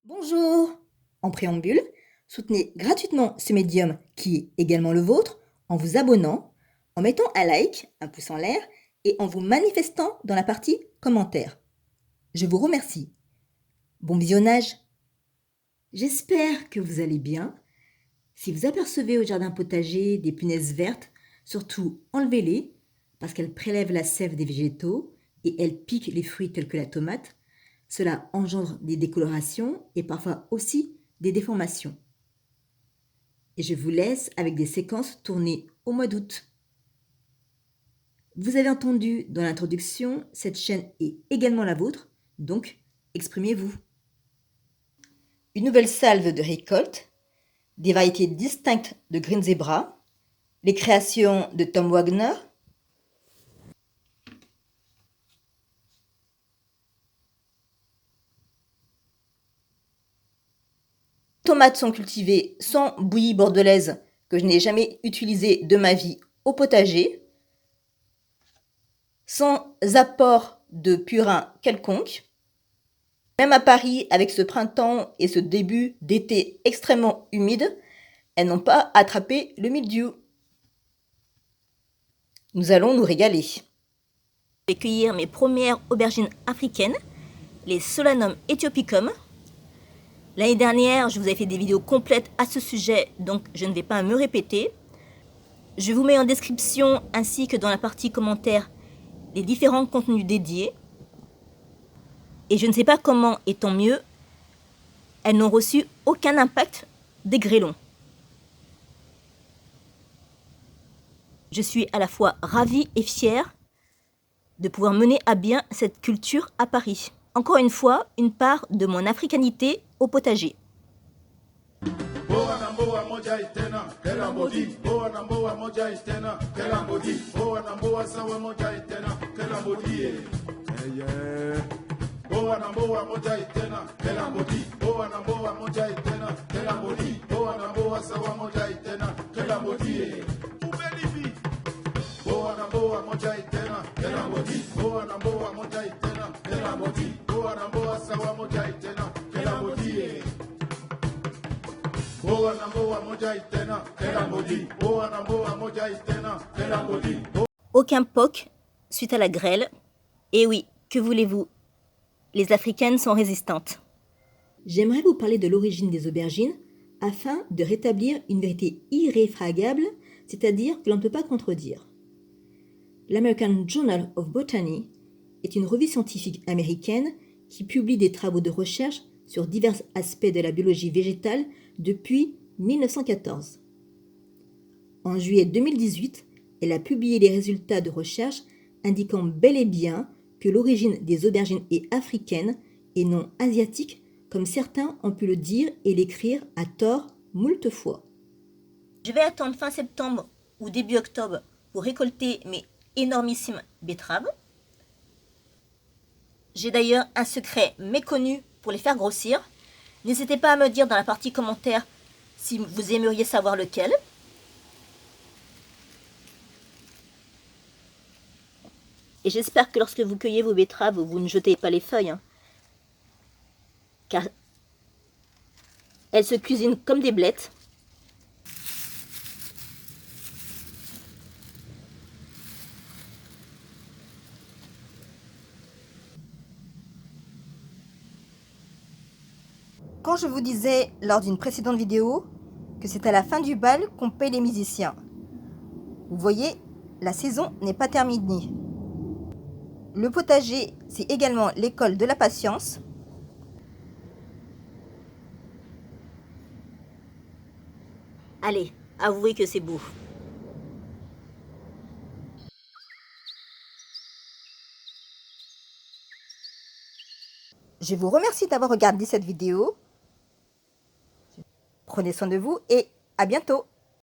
Bonjour! En préambule, soutenez gratuitement ce médium qui est également le vôtre en vous abonnant, en mettant un like, un pouce en l'air et en vous manifestant dans la partie commentaires. Je vous remercie. Bon visionnage! J'espère que vous allez bien. Si vous apercevez au jardin potager des punaises vertes, surtout enlevez-les parce qu'elles prélèvent la sève des végétaux et elles piquent les fruits tels que la tomate. Cela engendre des décolorations et parfois aussi des déformations. Et je vous laisse avec des séquences tournées au mois d'août. Vous avez entendu dans l'introduction, cette chaîne est également la vôtre, donc exprimez-vous. Une nouvelle salve de récolte, des variétés distinctes de Green Zebra, les créations de Tom Wagner, tomates sont cultivées sans bouillie bordelaise que je n'ai jamais utilisée de ma vie au potager, sans apport de purin quelconque. Même à Paris, avec ce printemps et ce début d'été extrêmement humide, elles n'ont pas attrapé le mildiou. Nous allons nous régaler. Je vais cueillir mes premières aubergines africaines, les Solanum aethiopicum. L'année dernière, je vous avais fait des vidéos complètes à ce sujet, donc je ne vais pas me répéter. Je vous mets en description ainsi que dans la partie commentaires les différents contenus dédiés. Et je ne sais pas comment, et tant mieux, elles n'ont reçu aucun impact des grêlons. Je suis à la fois ravie et fière de pouvoir mener à bien cette culture à Paris. Encore une fois, une part de mon africanité au potager. Aucun POC suite à la grêle. Et oui, que voulez-vous? Les Africaines sont résistantes. J'aimerais vous parler de l'origine des aubergines afin de rétablir une vérité irréfragable, c'est-à-dire que l'on ne peut pas contredire. L'American Journal of Botany est une revue scientifique américaine qui publie des travaux de recherche sur divers aspects de la biologie végétale depuis 1914. En juillet 2018, elle a publié les résultats de recherche indiquant bel et bien que l'origine des aubergines est africaine et non asiatique, comme certains ont pu le dire et l'écrire à tort moult fois. Je vais attendre fin septembre ou début octobre pour récolter mes énormissimes betteraves. J'ai d'ailleurs un secret méconnu pour les faire grossir. N'hésitez pas à me dire dans la partie commentaires si vous aimeriez savoir lequel. Et j'espère que lorsque vous cueillez vos betteraves, vous ne jetez pas les feuilles. Car elles se cuisinent comme des blettes. Quand je vous disais lors d'une précédente vidéo que c'est à la fin du bal qu'on paye les musiciens, vous voyez, la saison n'est pas terminée. Le potager, c'est également l'école de la patience. Allez, avouez que c'est beau. Je vous remercie d'avoir regardé cette vidéo. Prenez soin de vous et à bientôt.